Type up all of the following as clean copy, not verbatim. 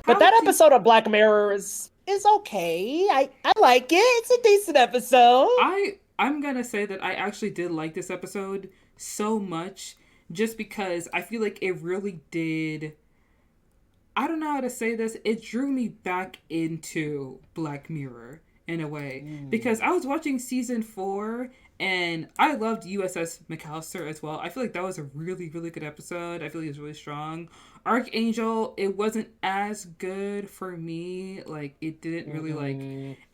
But that episode of Black Mirror is okay. I like it. It's a decent episode. I'm gonna say that I actually did like this episode so much just because I feel like it really did. I don't know how to say this. It drew me back into Black Mirror in a way because I was watching season 4 and I loved USS McAllister as well. I feel like that was a really, really good episode. I feel like it was really strong. Archangel, it wasn't as good for me. Like it didn't really like.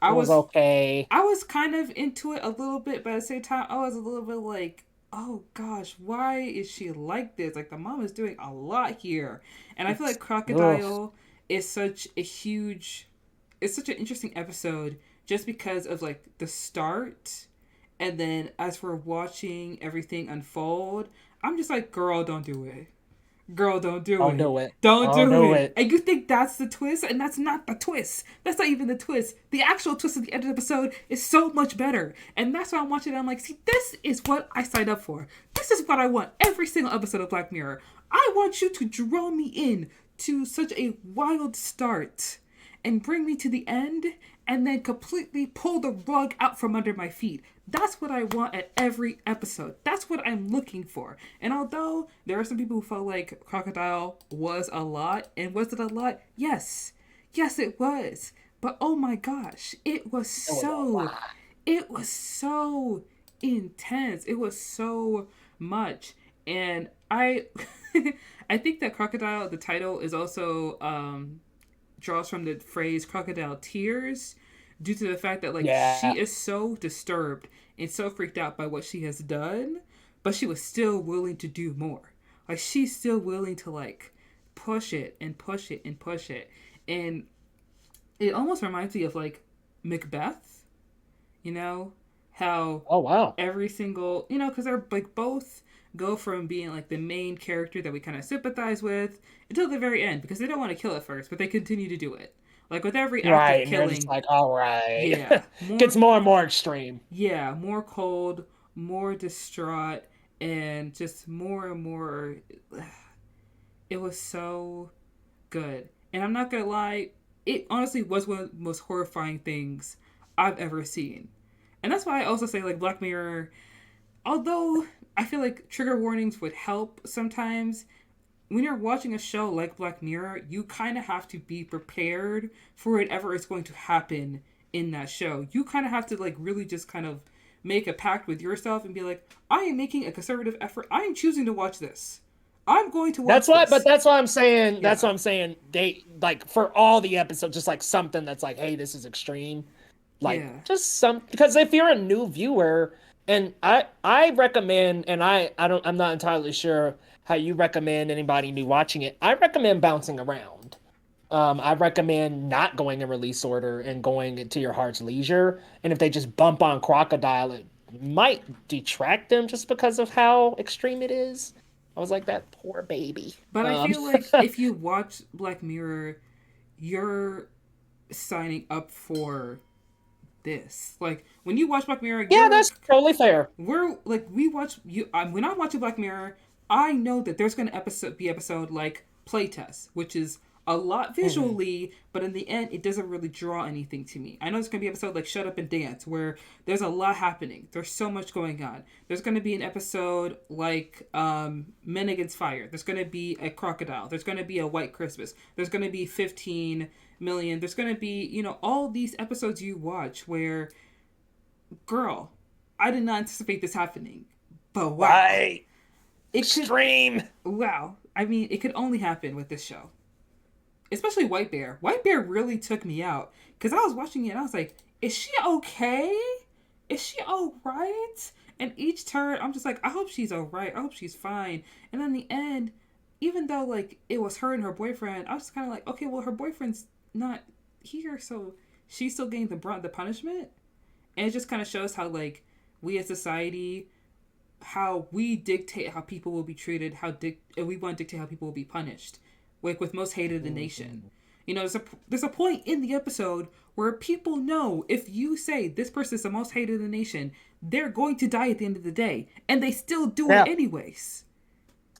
I It was was okay. I was kind of into it a little bit, but at the same time, I was a little bit like, oh gosh, why is she like this? Like, the mom is doing a lot here. And I feel like Ugh. Crocodile is such a huge, it's such an interesting episode just because of like the start. And then as we're watching everything unfold, I'm just like, girl, don't do it. Girl, don't do Don't it. do it. Don't Don't do do it. it. And you think that's the twist, and that's not the twist. That's not even the twist. The actual twist at the end of the episode is so much better. And that's why I'm watching it. I'm like, see, this is what I signed up for. This is what I want every single episode of Black Mirror. I want you to draw me in to such a wild start and bring me to the end and then completely pull the rug out from under my feet. That's what I want at every episode. That's what I'm looking for. And although there are some people who felt like Crocodile was a lot, and was it a lot? Yes. Yes, it was. But oh my gosh, It was a lot. it was so intense. It was so much. And I I think that Crocodile, the title, is also draws from the phrase crocodile tears due to the fact that like Yeah. she is so disturbed and so freaked out by what she has done, but she was still willing to do more. Like she's still willing to like push it and push it and push it. And it almost reminds me of like Macbeth, you know, how Oh wow. every single, because they're like both go from being like the main character that we kind of sympathize with until the very end because they don't want to kill at first, but they continue to do it. Like with every act of Right. And you're just killing, like, all right. yeah, Gets more, more and more extreme. more cold, more distraught, and just more and more. It was so good, and I'm not gonna lie, it honestly was one of the most horrifying things I've ever seen, and that's why I also say like Black Mirror, although I feel like trigger warnings would help sometimes, when you're watching a show like Black Mirror, you kind of have to be prepared for whatever is going to happen in that show. You kind of have to like really just kind of make a pact with yourself and be like, I am making a conservative effort. I am choosing to watch this. I'm going to watch But this. that's why I'm saying, Yeah. they like for all the episodes, just like something that's like, hey, this is extreme. Like Yeah. just some, because if you're a new viewer, and I recommend, and I'm not entirely sure how you recommend anybody new watching it. I recommend bouncing around. I recommend not going in release order and going to your heart's leisure. And if they just bump on Crocodile, it might detract them just because of how extreme it is. I was like, that poor baby. But I feel like if you watch Black Mirror, you're signing up for this. Like when you watch Black Mirror, Yeah, that's totally fair. we're like we watch you. When I'm watching Black Mirror, I know that there's gonna be episode like playtest, which is a lot Mhm. visually, but in the end, it doesn't really draw anything to me. I know there's gonna be episode like Shut Up and Dance, where there's a lot happening. There's so much going on. There's gonna be an episode like Men Against Fire. There's gonna be a Crocodile. There's gonna be a White Christmas. There's gonna be 15 million. There's gonna be all these episodes you watch where, girl, I did not anticipate this happening, but wow, Right. it could. Extreme. Wow, I mean, it could only happen with this show, especially White Bear. White Bear really took me out because I was watching it and I was like, is she okay? Is she all right? And each turn, I'm just like, I hope she's all right. I hope she's fine. And then the end, even though like it was her and her boyfriend, I was kind of like, okay, well her boyfriend's not here, so she's still getting the brunt of the punishment. And it just kind of shows how like we as society, how we dictate how people will be treated, and we want to dictate how people will be punished, like with most hated in the nation. Mhm. There's a point in the episode where people know if you say this person is the most hated in the nation, they're going to die at the end of the day, and they still do it Yeah. anyways.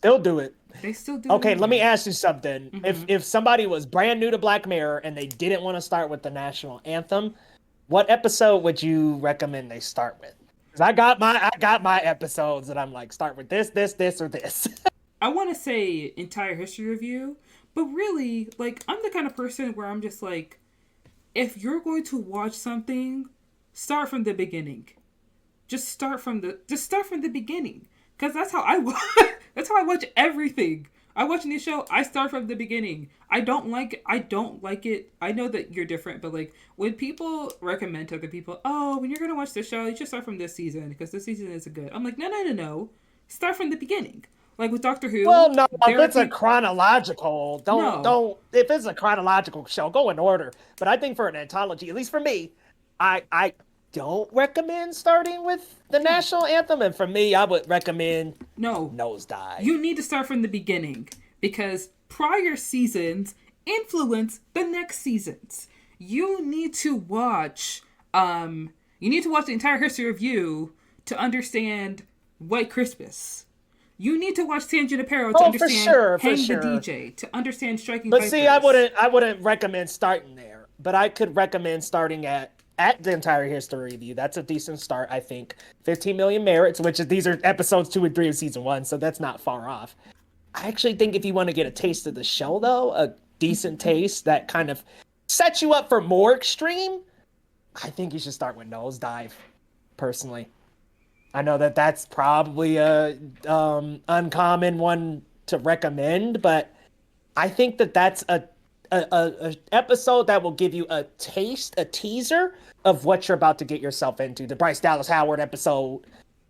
still do it. They still do it Okay, let me anyway. ask you something. Mm-hmm. If somebody was brand new to Black Mirror and they didn't want to start with the national anthem, what episode would you recommend they start with? Because I got my episodes that I'm like, start with this, or this. I want to say entire history review, but really, like, I'm the kind of person where I'm just like, if you're going to watch something, start from the beginning. Just start from the beginning, because that's how I watch. That's how I watch everything. I watch a new show. I start from the beginning. I don't like it. I know that you're different, but like when people recommend to other people, oh, when you're gonna watch this show, you should start from this season because this season is good. I'm like, no, no, no, no. Start from the beginning. Like with Doctor Well, Who, no, if there are it's a people. chronological, No, if it's a chronological show, go in order. But I think for an anthology, at least for me, I don't recommend starting with the no, national anthem. And for me, I would recommend no. Nosedive. You need to start from the beginning because prior seasons influence the next seasons. You need to watch you need to watch the entire history of you to understand White Christmas. You need to watch San Junipero to Oh, for understand sure, for Hang the sure. DJ, to understand Striking But see, I Vipers. wouldn't I wouldn't recommend starting there. But I could recommend starting at the entire history review. That's a decent start, I think. 15 million merits, which is, these are episodes 2 and 3 of season 1, so that's not far off. I actually think if you want to get a taste of the show, though, a decent taste that kind of sets you up for more extreme, I think you should start with Nosedive, personally. I know that that's probably a uncommon one to recommend, but I think that that's a episode that will give you a taste, a teaser of what you're about to get yourself into. The Bryce Dallas Howard episode.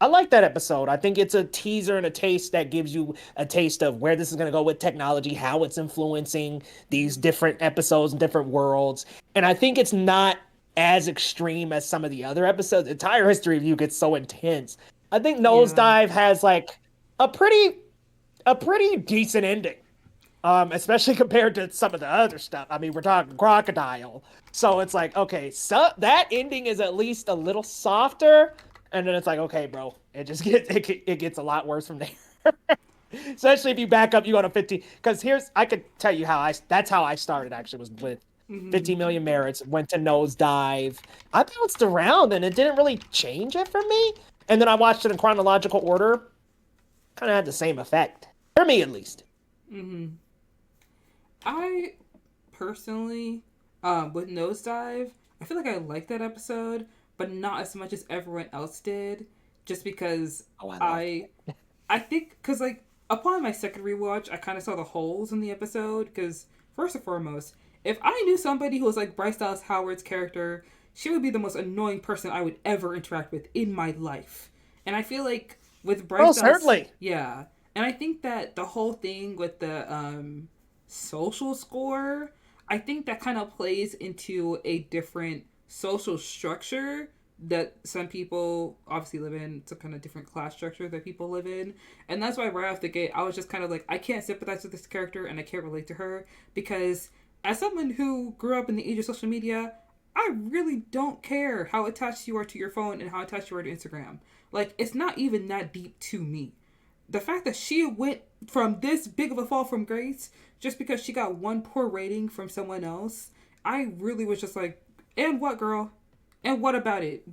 I like that episode. I think it's a teaser and a taste that gives you a taste of where this is going to go with technology, how it's influencing these different episodes and different worlds. And I think it's not as extreme as some of the other episodes. The entire history review gets so intense. I think Yeah. Nosedive has like a pretty a pretty decent ending. Especially compared to some of the other stuff. I mean, we're talking Crocodile. So it's like, okay, so that ending is at least a little softer. And then it's like, okay, bro, it gets a lot worse from there. Especially if you back up, you go to 15. Because I could tell you that's how I started actually, was with Mm-hmm. 15 million merits, went to Nosedive. I bounced around and it didn't really change it for me. And then I watched it in chronological order. Kind of had the same effect. For me, at least. Mm-hmm. I personally, with Nosedive, I feel like I liked that episode, but not as much as everyone else did. Just because Oh, I love I, I think, because like upon my second rewatch, I kind of saw the holes in the episode. Because first and foremost, if I knew somebody who was like Bryce Dallas Howard's character, she would be the most annoying person I would ever interact with in my life. And I feel like with Oh, Bryce Dallas, certainly. yeah, and I think that the whole thing with the social score, I think that kind of plays into a different social structure that some people obviously live in. It's a kind of different class structure that people live in. And that's why right off the gate, I was just kind of like, I can't sympathize with this character and I can't relate to her because as someone who grew up in the age of social media, I really don't care how attached you are to your phone and how attached you are to Instagram. Like, it's not even that deep to me. The fact that she went from this big of a fall from grace just because she got one poor rating from someone else, I really was just like, and what, girl? And what about it?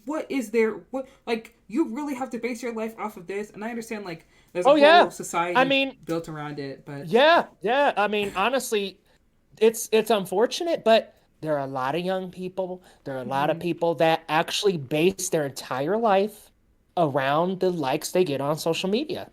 What is there? What, like, you really have to base your life off of this? And I understand, like, there's a Oh whole yeah. I society mean, built around it, but yeah, yeah. I mean, honestly, it's unfortunate, but there are a lot of young people. There are a lot of mm-hmm, people that actually base their entire life around the likes they get on social media.